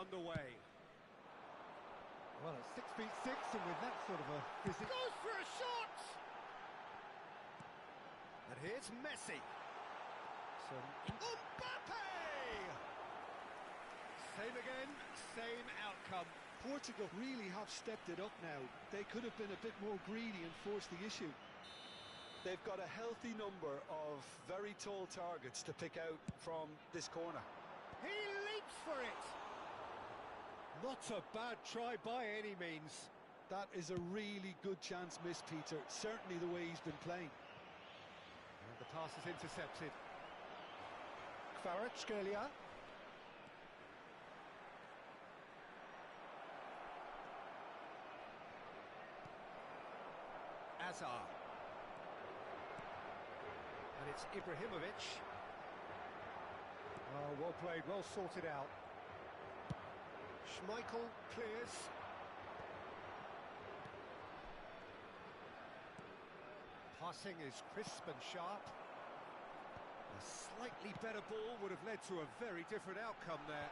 underway. Well, at 6'6", and with that sort of a physique... Goes for a shot! And here's Messi. Mbappe! Same again, same outcome. Portugal really have stepped it up now. They could have been a bit more greedy and forced the issue. They've got a healthy number of very tall targets to pick out from this corner. He leaps for it! Not a bad try by any means. That is a really good chance missed, Peter. Certainly the way he's been playing. And the pass is intercepted. Kvaratskhelia. Azar. And it's Ibrahimovic. Oh, well played, well sorted out. Schmeichel clears. Passing is crisp and sharp. A slightly better ball would have led to a very different outcome there.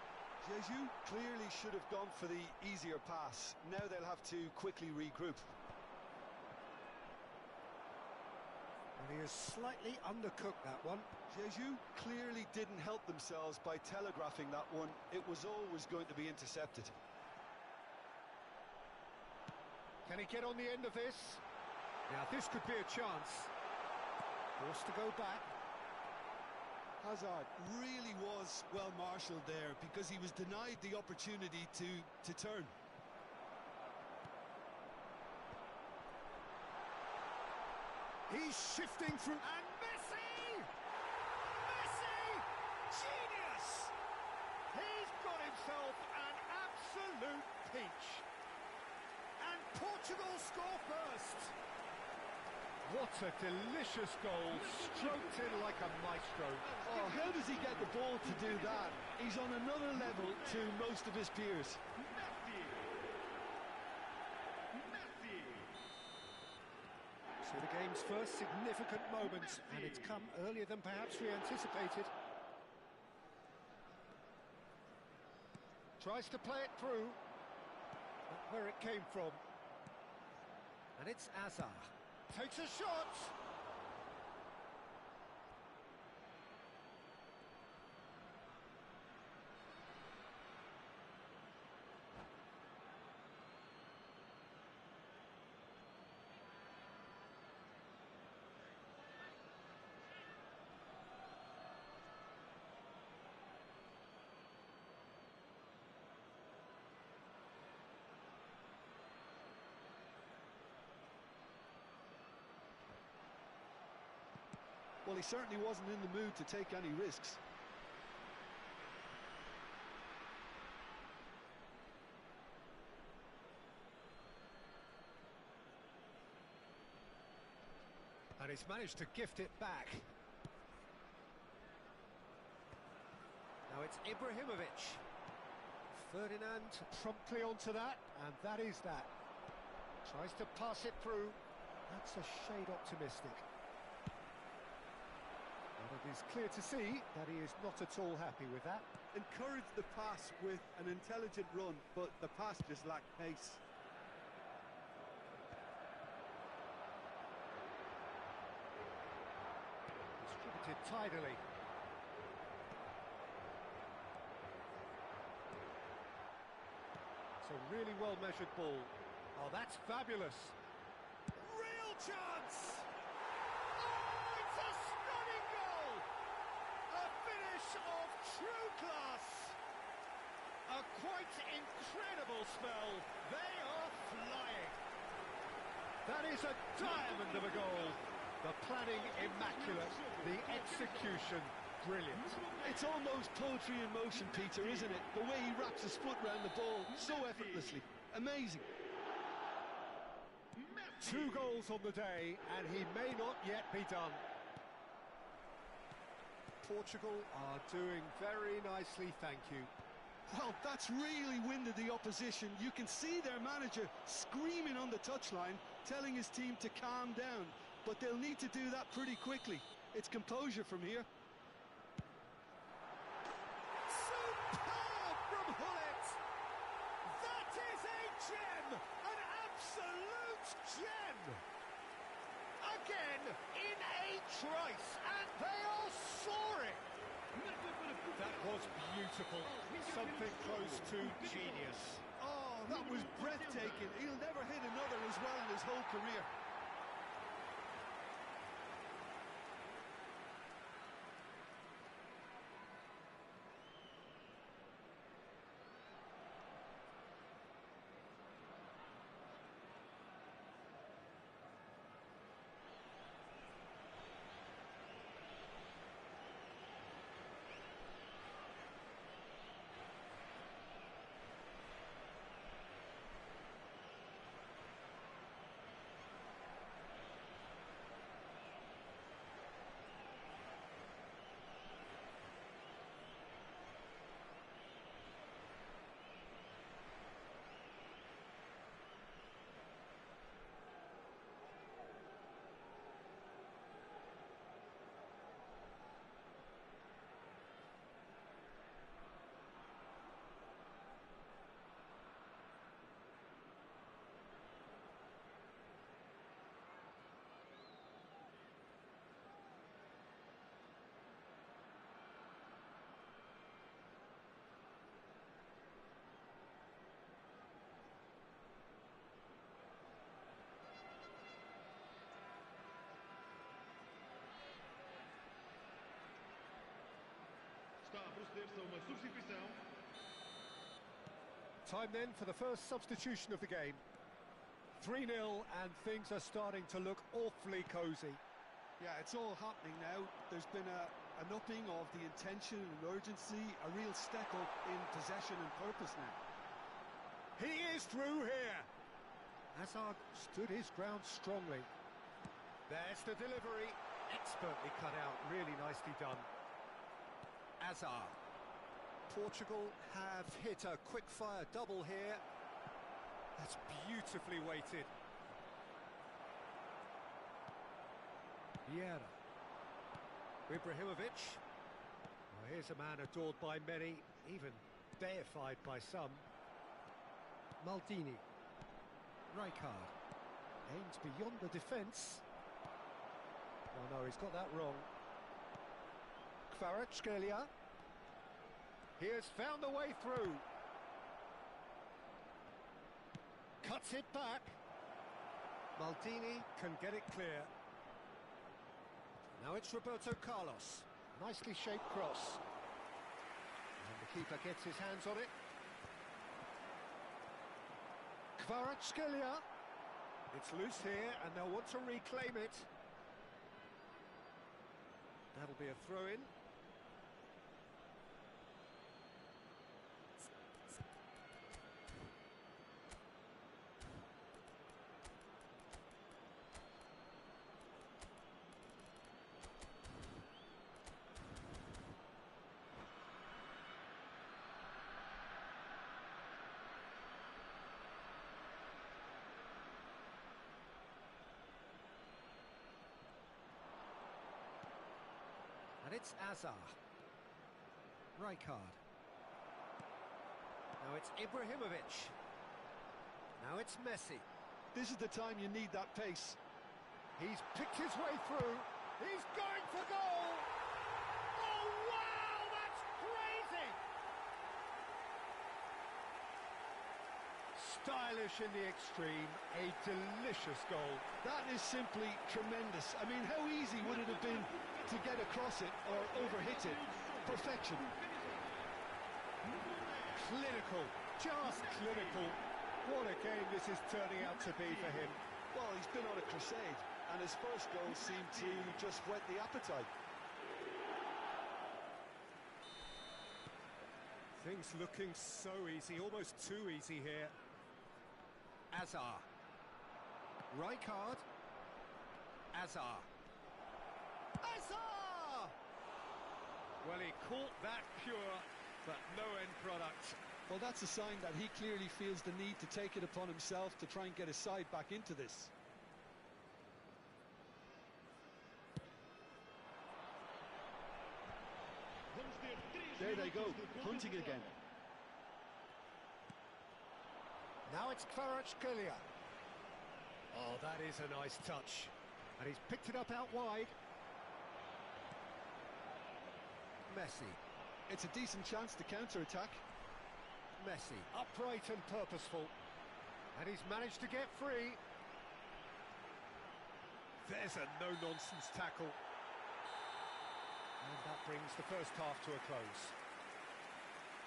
Jesus clearly should have gone for the easier pass. Now they'll have to quickly regroup. And he has slightly undercooked that one. Jesus clearly didn't help themselves by telegraphing that one. It was always going to be intercepted. Can he get on the end of this? Now this could be a chance. Forced to go back. Hazard really was well marshalled there because he was denied the opportunity to turn. He's shifting through... And Messi! Messi! Genius! He's got himself an absolute peach. And Portugal score first. What a delicious goal, stroked in like a maestro. Oh, how does he get the ball to do that? He's on another level to most of his peers. So the game's first significant moment, and it's come earlier than perhaps we anticipated. Tries to play it through, not where it came from. And it's Azar. Takes a shot! Well, he certainly wasn't in the mood to take any risks. And he's managed to gift it back. Now it's Ibrahimovic. Ferdinand promptly onto that, and that is that. Tries to pass it through. That's a shade optimistic. But it is clear to see that he is not at all happy with that. Encouraged the pass with an intelligent run, but the pass just lacked pace. Distributed tidily. It's a really well-measured ball. Oh, that's fabulous. Real chance! Oh, it's a stunning goal! A finish of true class! A quite incredible spell. They are flying. That is a diamond of a goal. The planning immaculate, the execution brilliant. It's almost poetry in motion, Peter, isn't it? The way he wraps his foot round the ball so effortlessly. Amazing. 2 goals on the day, and he may not yet be done. Portugal are doing very nicely, thank you. Well, that's really winded the opposition. You can see their manager screaming on the touchline, telling his team to calm down. But they'll need to do that pretty quickly. It's composure from here. Superb from Hullet! again in a trice, and they are soaring. That was beautiful, something close to genius. Oh, that was breathtaking. He'll never hit another as well in his whole career. Está a proceder-se a uma substituição. Time then for the first substitution of the game. 3-0 and things are starting to look awfully cosy. Yeah, it's all happening now. There's been an upping of the intention and urgency, a real step up in possession and purpose now. He is through here. Hazard stood his ground strongly. There's the delivery. Expertly cut out, really nicely done. Hazard. Portugal have hit a quick-fire double here. That's beautifully weighted. Vieira. Ibrahimovic. Well, here's a man adored by many, even deified by some. Maldini. Rijkaard. Aims beyond the defence. Oh no, he's got that wrong. Kvaratskhelia. He has found a way through. Cuts it back. Maldini can get it clear. Now it's Roberto Carlos. Nicely shaped cross. And the keeper gets his hands on it. Kvaratskhelia. It's loose here and they'll want to reclaim it. That'll be a throw-in. And it's Hazard. Rijkaard. Now it's Ibrahimovic. Now it's Messi. This is the time you need that pace. He's picked his way through. He's going for goal. Oh, wow, that's crazy. Stylish in the extreme, a delicious goal. That is simply tremendous. I mean, how easy would it have been to get across it or overhit it? Perfection. Clinical, just clinical. What a game this is turning out to be for him. Well, he's been on a crusade, and his first goal seemed to just whet the appetite. Things looking so easy, almost too easy here. Hazard. Rijkaard. Hazard. Hazard! Well, he caught that pure, but no end product. Well, that's a sign that he clearly feels the need to take it upon himself to try and get his side back into this. There they go, hunting again. Now it's Kvaratskhelia. Oh, that is a nice touch. And he's picked it up out wide. Messi. It's a decent chance to counter-attack. Messi, upright and purposeful. And he's managed to get free. There's a no-nonsense tackle. And that brings the first half to a close.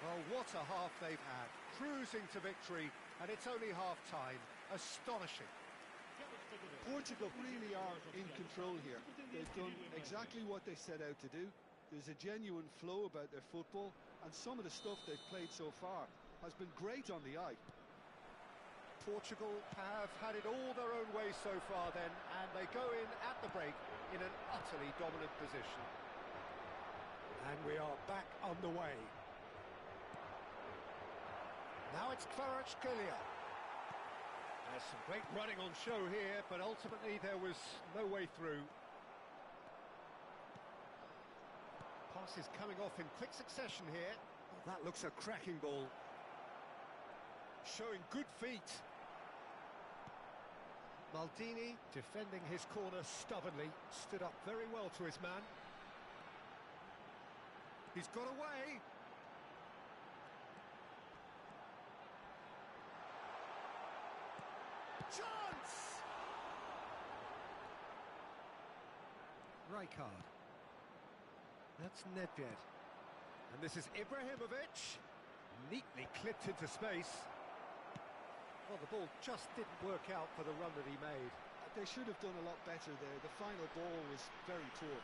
Well, what a half they've had. Cruising to victory, and it's only half-time. Astonishing. Portugal really are in control here. They've done exactly what they set out to do. There's a genuine flow about their football, and some of the stuff they've played so far has been great on the eye. Portugal have had it all their own way so far then, and they go in at the break in an utterly dominant position. And we are back underway. Now it's Kvaratskhelia. There's some great running on show here, but ultimately there was no way through. Pass is coming off in quick succession here. Oh, that looks a cracking ball. Showing good feet. Maldini, defending his corner stubbornly, stood up very well to his man. He's got away. Chance! Rijkaard. That's Nedved. And this is Ibrahimovic. Neatly clipped into space. Well, the ball just didn't work out for the run that he made. They should have done a lot better there. The final ball was very poor.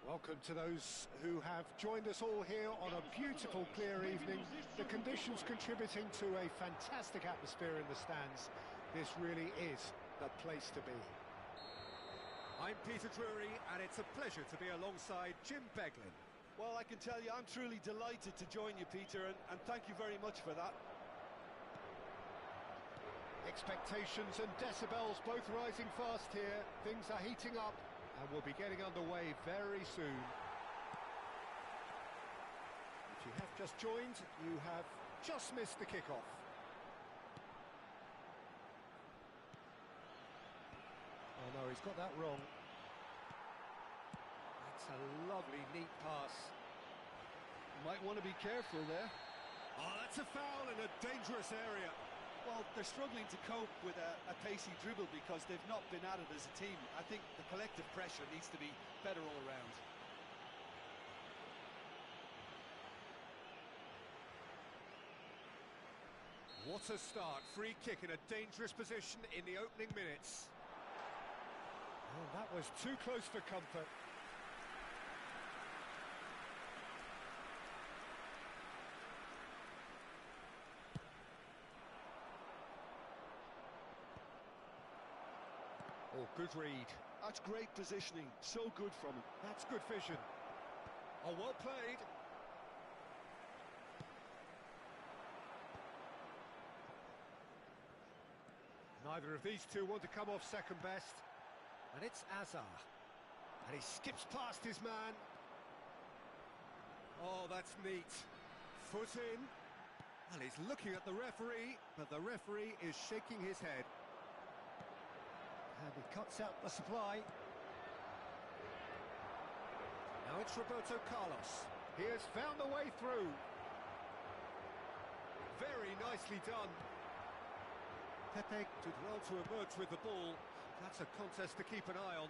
Welcome to those who have joined us all here on a beautiful, clear evening. The conditions contributing to a fantastic atmosphere in the stands. This really is the place to be. I'm Peter Drury, and it's a pleasure to be alongside Jim Beglin. Well, I can tell you, I'm truly delighted to join you, Peter, and thank you very much for that. Expectations and decibels both rising fast here. Things are heating up, and we'll be getting underway very soon. If you have just joined, you have just missed the kickoff. Oh no, he's got that wrong. That's a lovely, neat pass. Might want to be careful there. Oh, that's a foul in a dangerous area. Well, they're struggling to cope with a pacey dribble because they've not been at it as a team. I think the collective pressure needs to be better all around. What a start. Free kick in a dangerous position in the opening minutes. Oh, that was too close for comfort. Oh, good read. That's great positioning. So good from him. That's good vision. Oh, well played. Neither of these two want to come off second best. And it's Azar. And he skips past his man. Oh, that's neat. Foot in. And he's looking at the referee, but the referee is shaking his head. And he cuts out the supply. Now it's Roberto Carlos. He has found the way through. Very nicely done. Pepe did well to emerge with the ball. That's a contest to keep an eye on.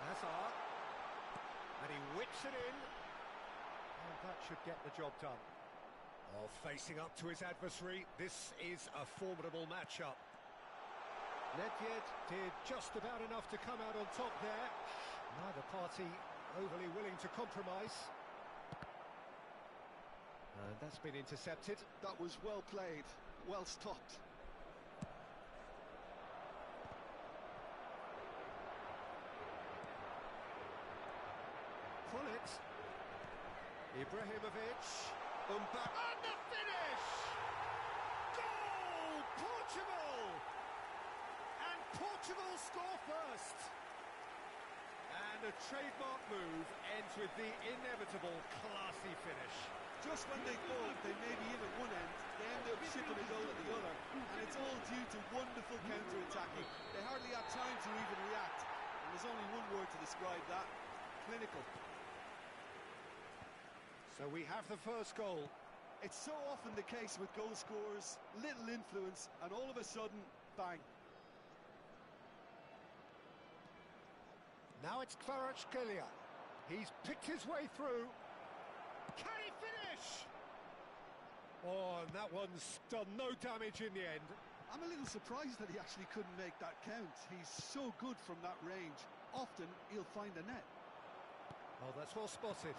Hazard. And he whips it in. And that should get the job done. Oh, facing up to his adversary. This is a formidable matchup. Nedved did just about enough to come out on top there. Neither party overly willing to compromise. And that's been intercepted. That was well played, well stopped. Pull it. Ibrahimovic. Mbappe. And the finish! Goal! Portugal! And Portugal score first. And a trademark move ends with the inevitable classy finish. Just when they thought they may be in at one end, they end up shipping a goal at the other. And it's all due to wonderful counter-attacking. They hardly have time to even react. And there's only one word to describe that: clinical. So we have the first goal. It's so often the case with goal scorers, little influence, and all of a sudden, bang. Now it's Kvaratskhelia. He's picked his way through. Can he finish? Oh, and that one's done no damage in the end. I'm a little surprised that he actually couldn't make that count. He's so good from that range. Often, he'll find the net. Oh, that's well spotted.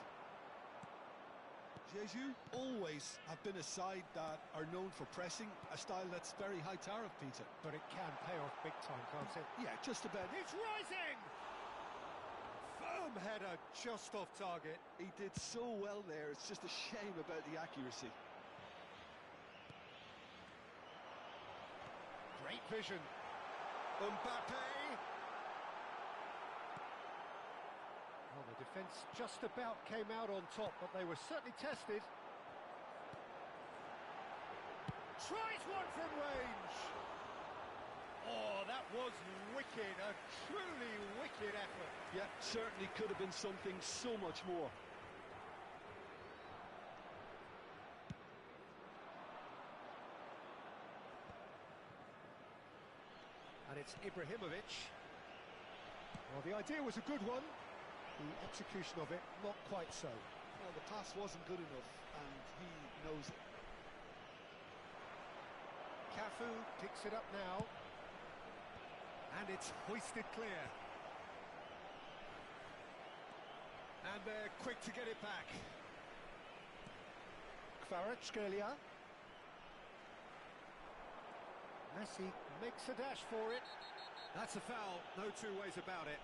Jesus always have been a side that are known for pressing, a style that's very high tariff, Peter. But it can pay off big time, can't it? Yeah, just about. It's rising! Firm header just off target. He did so well there, it's just a shame about the accuracy. Great vision. Mbappe! Well, the defence just about came out on top, but they were certainly tested. Tries one from range! Oh, that was wicked, a truly wicked effort. Yeah, certainly could have been something so much more. And it's Ibrahimovic. Well, the idea was a good one. The execution of it, not quite so. Well, the pass wasn't good enough, and he knows it. Cafu picks it up now. And it's hoisted clear. they're quick to get it back. Kvaratskhelia. Messi makes a dash for it. That's a foul, no two ways about it.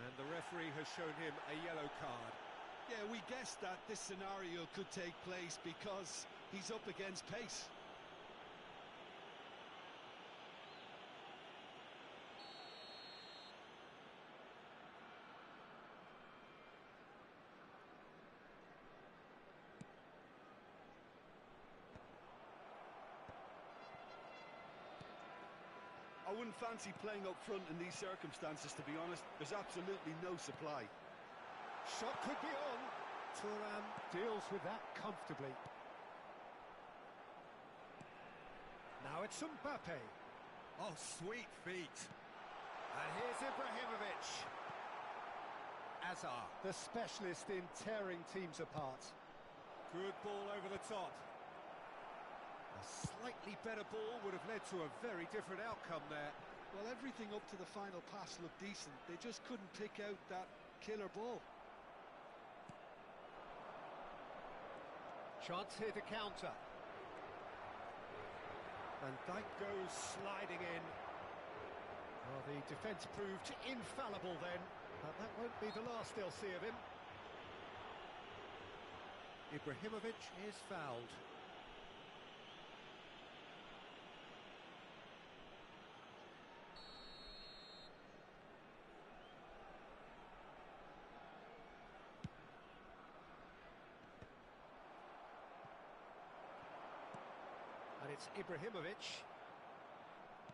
And the referee has shown him a yellow card. Yeah, we guessed that this scenario could take place because he's up against pace. I wouldn't fancy playing up front in these circumstances, to be honest. There's absolutely no supply. Shot could be on. Thuram deals with that comfortably. Now it's Mbappe. Oh, sweet feet. And here's Ibrahimovic. Hazard, the specialist in tearing teams apart. Good ball over the top. A slightly better ball would have led to a very different outcome there. Well, everything up to the final pass looked decent. They just couldn't pick out that killer ball. Chance here to counter. Van Dijk goes sliding in. Well, the defence proved infallible then, but that won't be the last they'll see of him. Ibrahimovic is fouled. And it's Ibrahimovic.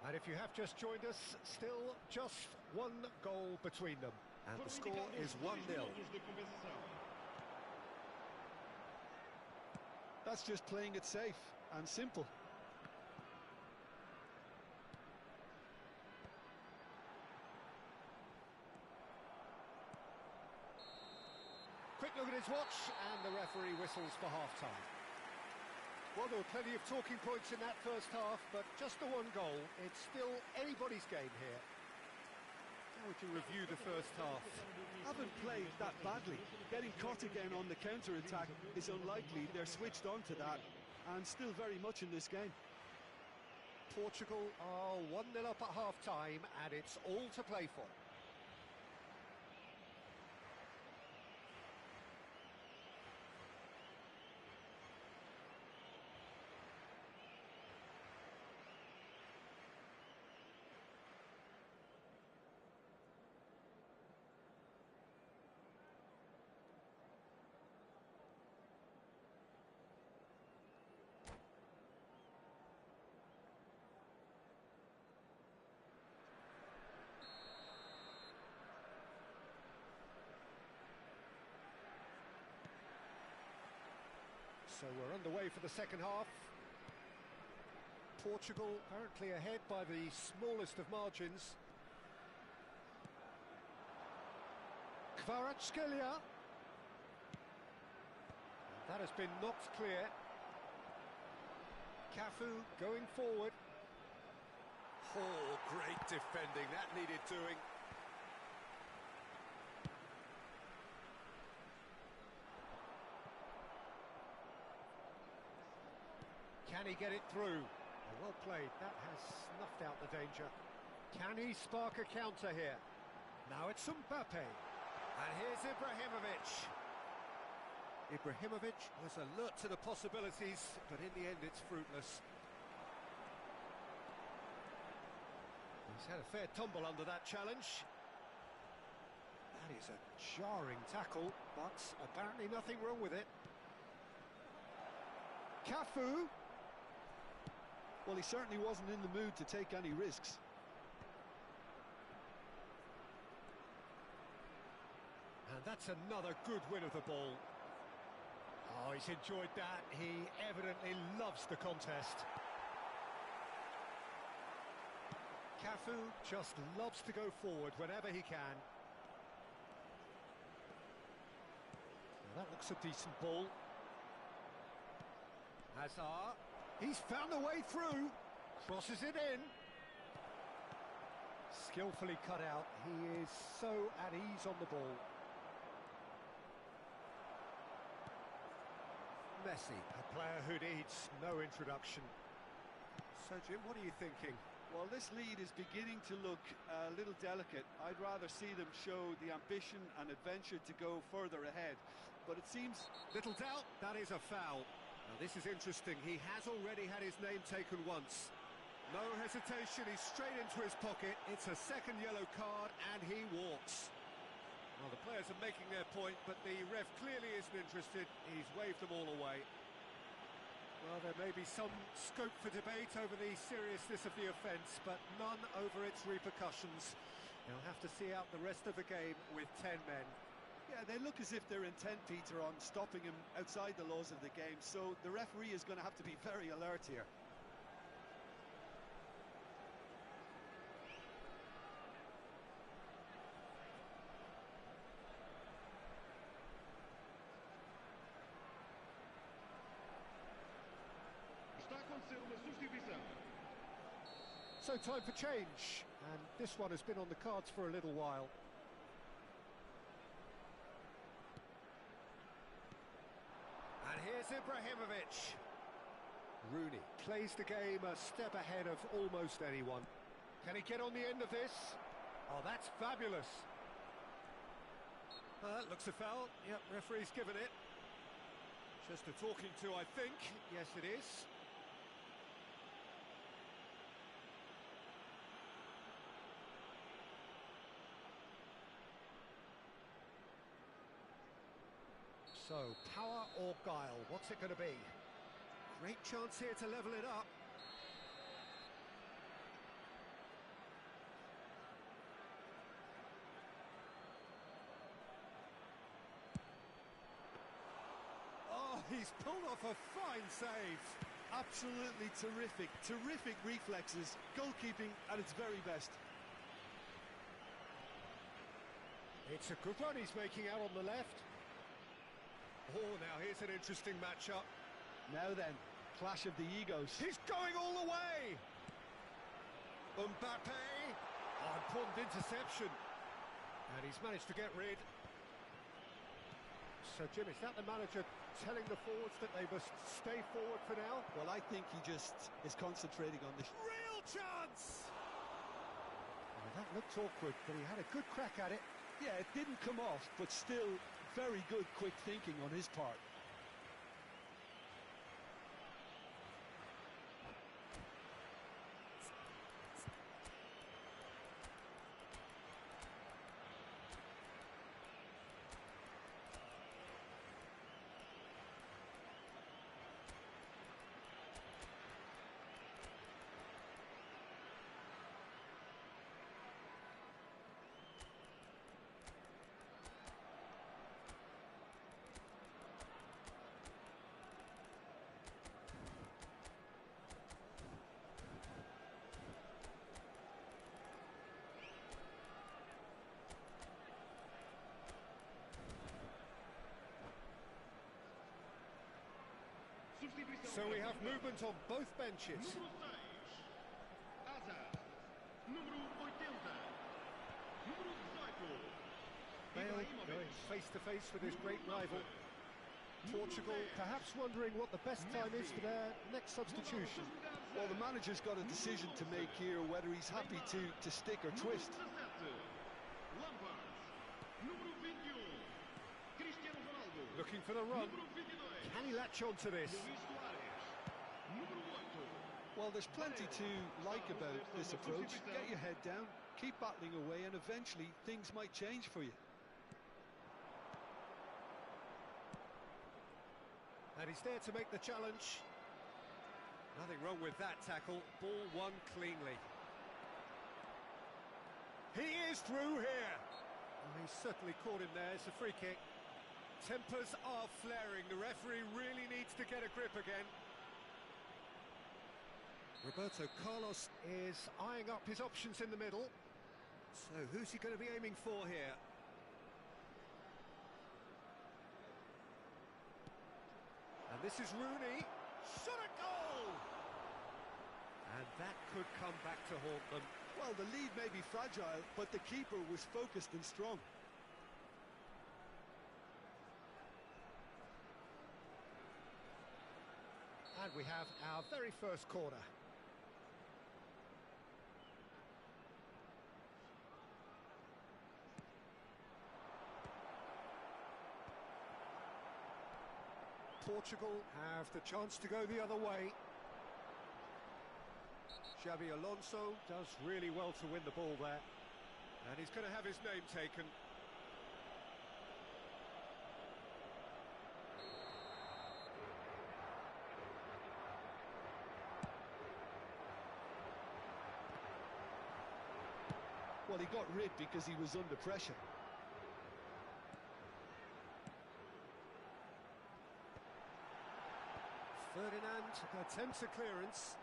And if you have just joined us, still just one goal between them. And the score is 1-0. That's just playing it safe and simple. Quick look at his watch, and the referee whistles for half-time. Well, there were plenty of talking points in that first half, but just the one goal. It's still anybody's game here. Now we can review the first half. Haven't played that badly. Getting caught again on the counter-attack is unlikely. They're switched on to that, and still very much in this game. Portugal are 1-0 up at half-time, and it's all to play for. So we're underway for the second half. Portugal currently ahead by the smallest of margins. Kvaratskhelia. That has been knocked clear. Cafu going forward. Oh, great defending. That needed doing. Can he get it through? Oh, well played. That has snuffed out the danger. Can he spark a counter here? Now it's Mbappe. And here's Ibrahimovic. Ibrahimovic was alert to the possibilities, but in the end it's fruitless. He's had a fair tumble under that challenge. That is a jarring tackle, but apparently nothing wrong with it. Cafu. Well, he certainly wasn't in the mood to take any risks. And that's another good win of the ball. Oh, he's enjoyed that. He evidently loves the contest. Cafu just loves to go forward whenever he can. Now that looks a decent ball. Hazard. He's found a way through. Crosses it in. Skillfully cut out. He is so at ease on the ball. Messi, a player who needs no introduction. So, Jim, what are you thinking? Well, this lead is beginning to look a little delicate. I'd rather see them show the ambition and adventure to go further ahead. But it seems... Little doubt, that is a foul. Now, this is interesting. He has already had his name taken once. No hesitation, he's straight into his pocket. It's a second yellow card, and he walks. Well, the players are making their point, but the ref clearly isn't interested. He's waved them all away. Well, there may be some scope for debate over the seriousness of the offence, but none over its repercussions. He'll have to see out the rest of the game with 10 men. Yeah, they look as if they're intent, Peter, on stopping him outside the laws of the game, so the referee is going to have to be very alert here. Está a acontecer uma substituição. So time for change, and this one has been on the cards for a little while. And here's Ibrahimovic. Rooney plays the game a step ahead of almost anyone. Can he get on the end of this? Oh, that's fabulous. Looks a foul. Yep, referee's given it. Just a talking to, I think. Yes, it is. So, power or guile, what's it going to be? Great chance here to level it up. Oh, he's pulled off a fine save. Absolutely terrific, terrific reflexes, goalkeeping at its very best. It's a good run he's making out on the left. Oh, now here's an interesting matchup. Now then, clash of the egos. He's going all the way! Mbappe! Oh, important interception. And he's managed to get rid. So, Jim, is that the manager telling the forwards that they must stay forward for now? Well, I think he just is concentrating on this. Real chance! Oh, that looked awkward, but he had a good crack at it. Yeah, it didn't come off, but still very good quick thinking on his part. So we have movement on both benches. Número 6, Hazard. Número 80, número 18, Bale going face to face with his great rival. Portugal perhaps wondering what the best time is for their next substitution. Well, the manager's got a decision to make here, whether he's happy to stick or twist. Lampard. Número 21, Cristiano Ronaldo. Looking for the run. Número 22, Can he latch on to this? Luís Suárez. Número 8. Well, there's plenty to like about this approach. Get your head down, keep battling away, and eventually things might change for you. And he's there to make the challenge. Nothing wrong with that tackle. Ball won cleanly. He is through here. Oh, he's certainly caught him there. It's a free kick. Tempers are flaring. The referee really needs to get a grip again. Roberto Carlos is eyeing up his options in the middle. So who's he going to be aiming for here? And this is Rooney. Shot a goal! And that could come back to haunt them. Well, the lead may be fragile, but the keeper was focused and strong. And we have our very first corner. Portugal have the chance to go the other way. Xabi Alonso does really well to win the ball there. And he's going to have his name taken. Well, he got rid because he was under pressure. Ferdinand attempts a clearance.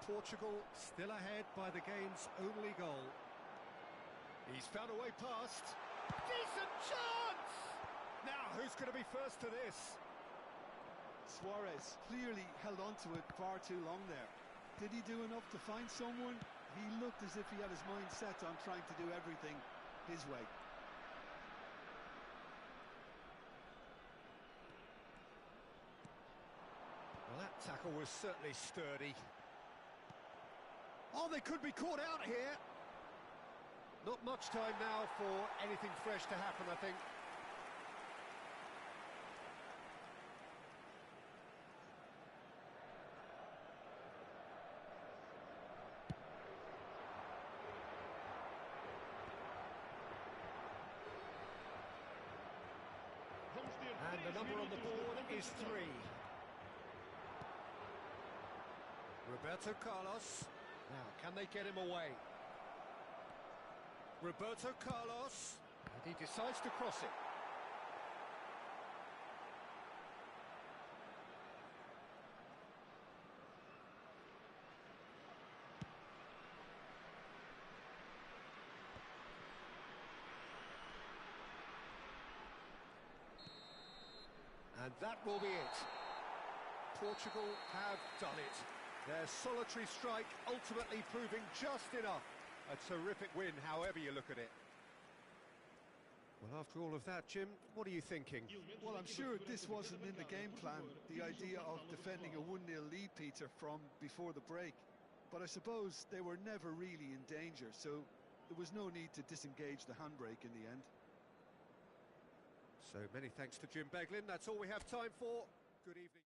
Portugal still ahead by the game's only goal. He's found a way past. Decent chance! Now, who's going to be first to this? Suarez clearly held on to it far too long there. Did he do enough to find someone? He looked as if he had his mind set on trying to do everything his way. Well, that tackle was certainly sturdy. Oh, they could be caught out here. Not much time now for anything fresh to happen, I think. And the number on the board is 3. Roberto Carlos. Now, can they get him away? Roberto Carlos. And he decides to cross it. And that will be it. Portugal have done it. Their solitary strike ultimately proving just enough. A terrific win, however you look at it. Well, after all of that, Jim, what are you thinking? Well, I'm sure this wasn't in the game plan, the idea of defending a 1-0 lead, Peter, from before the break. But I suppose they were never really in danger, so there was no need to disengage the handbrake in the end. So many thanks to Jim Beglin. That's all we have time for. Good evening.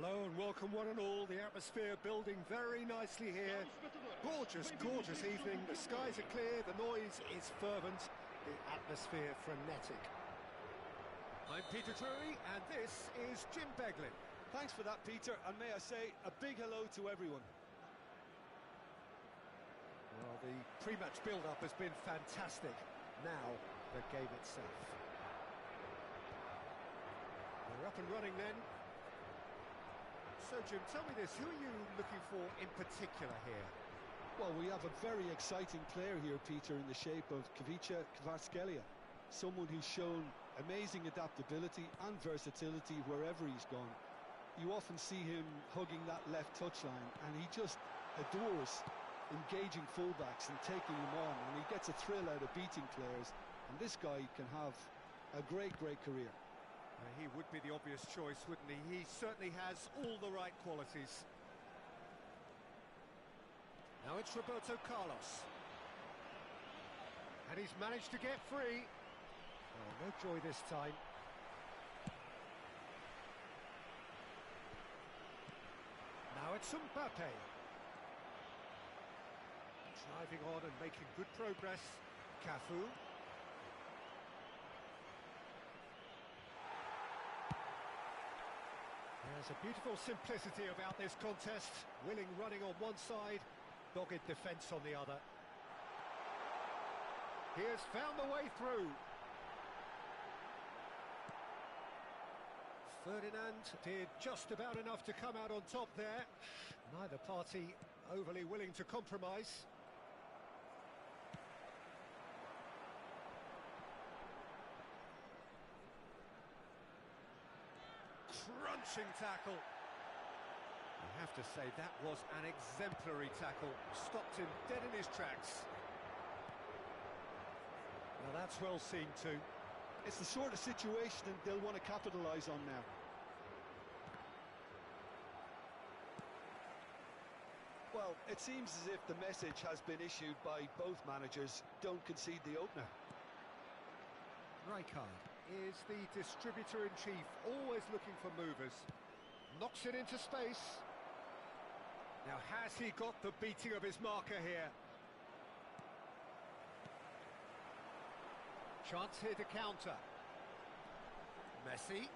Hello and welcome one and all. The atmosphere building very nicely here. Gorgeous, gorgeous evening. The skies are clear, the noise is fervent, the atmosphere frenetic. I'm Peter Drury and this is Jim Beglin. Thanks for that, Peter, and may I say a big hello to everyone. Well, the pre-match build-up has been fantastic. Now, the game itself. We're up and running then. So, Jim, tell me this, who are you looking for in particular here? Well, we have a very exciting player here, Peter, in the shape of Kvicha Kvaratskhelia. Someone who's shown amazing adaptability and versatility wherever he's gone. You often see him hugging that left touchline, and he just adores engaging fullbacks and taking them on, and he gets a thrill out of beating players, and this guy can have a great career. He would be the obvious choice, wouldn't he? He certainly has all the right qualities. Now it's Roberto Carlos. And he's managed to get free. Oh, no joy this time. Now it's Mbappe. Driving on and making good progress. Cafu. There's a beautiful simplicity about this contest. Willing running on one side, dogged defence on the other. He has found the way through. Ferdinand did just about enough to come out on top there. Neither party overly willing to compromise. Crunching tackle. I have to say that was an exemplary tackle. Stopped him dead in his tracks. Now that's well seen too. It's the sort of situation they'll want to capitalise on now. Well, it seems as if the message has been issued by both managers: don't concede the opener. Rijkaard is the distributor-in-chief, always looking for movers. Knocks it into space. Now, has he got the beating of his marker here? Chance here to counter. Messi.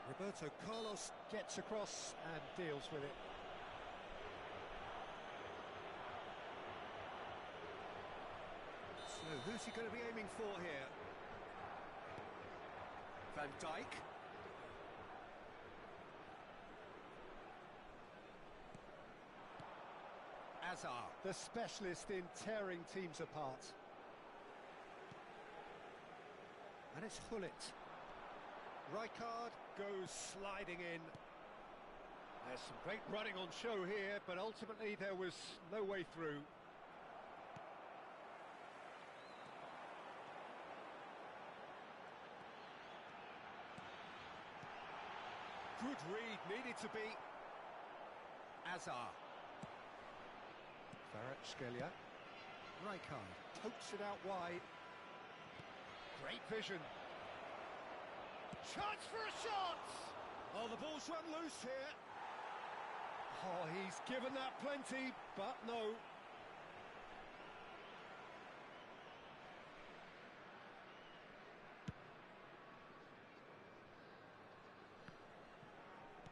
Roberto Carlos gets across and deals with it. So, who's he going to be aiming for here? Van Dijk. Hazard, the specialist in tearing teams apart. And it's Hullet. Rijkaard goes sliding in. There's some great running on show here, but ultimately there was no way through. Good read, needed to be. Hazard. Kvaratskhelia. Rijkaard pokes it out wide. Great vision. Chance for a shot! Oh, the ball's run loose here. Oh, he's given that plenty, but no.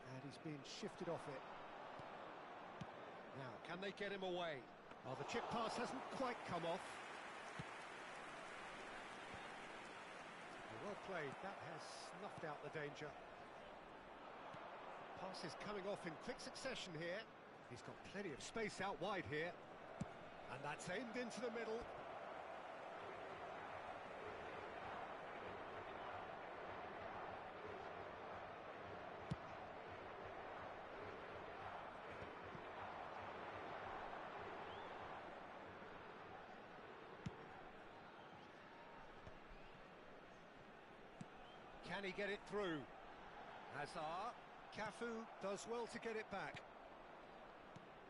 And he's being shifted off it. Now, can they get him away? Oh, the chip pass hasn't quite come off. Well played, that has snuffed out the danger. Pass is coming off in quick succession here. He's got plenty of space out wide here. And that's aimed into the middle. Can he get it through? Hazard. Cafu does well to get it back.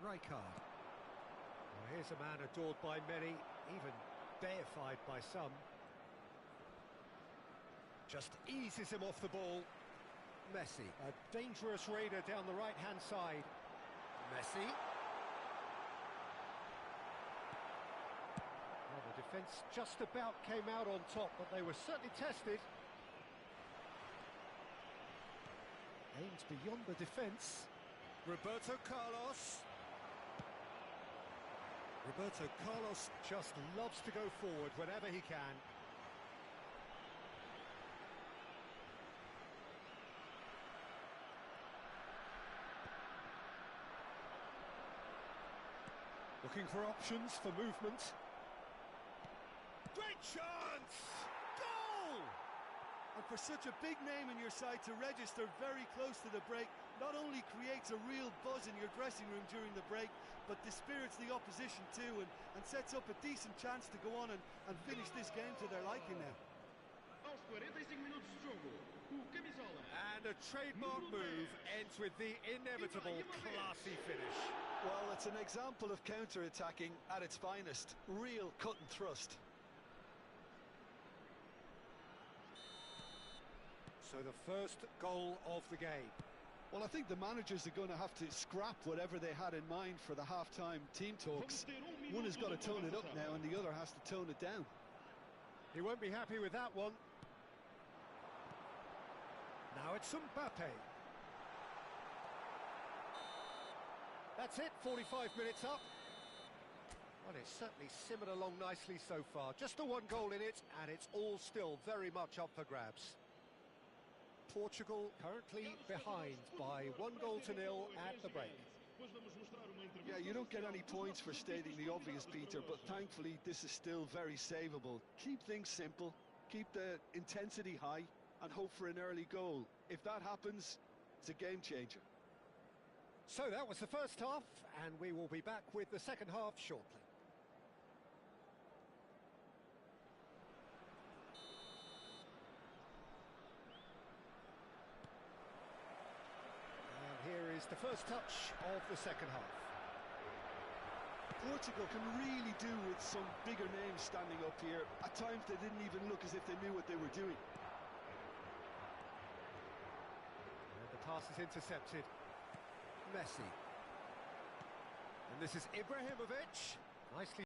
Rijkaard. Well, here's a man adored by many, even deified by some. Just eases him off the ball. Messi. A dangerous raider down the right-hand side. Messi. Well, the defence just about came out on top, but they were certainly tested. Aims beyond the defence. Roberto Carlos. Roberto Carlos just loves to go forward whenever he can. Looking for options for movement. Great chance! Goal! And for such a big name in your side to register very close to the break, not only creates a real buzz in your dressing room during the break, but dispirits the opposition too, and sets up a decent chance to go on and finish this game to their liking now. Aos 45 minutos de jogo, o camisola. And a trademark move ends with the inevitable classy finish. Well, it's an example of counter-attacking at its finest. Real cut and thrust. So the first goal of the game. Well, I think the managers are going to have to scrap whatever they had in mind for the half-time team talks. One has got to tone it up now and the other has to tone it down. He won't be happy with that one. Now it's Mbappe. That's it, 45 minutes up. Well, it's certainly simmered along nicely so far. Just the one goal in it, and it's all still very much up for grabs. Portugal currently behind by 1-0 at the break. Yeah, you don't get any points for stating the obvious, Peter, but thankfully this is still very savable. Keep things simple, keep the intensity high, and hope for an early goal. If that happens, it's a game changer. So that was the first half, and we will be back with the second half shortly. And here is the first touch of the second half. Portugal can really do with some bigger names standing up here. At times they didn't even look as if they knew what they were doing. And the pass is intercepted. Messi. And this is Ibrahimovic. Nicely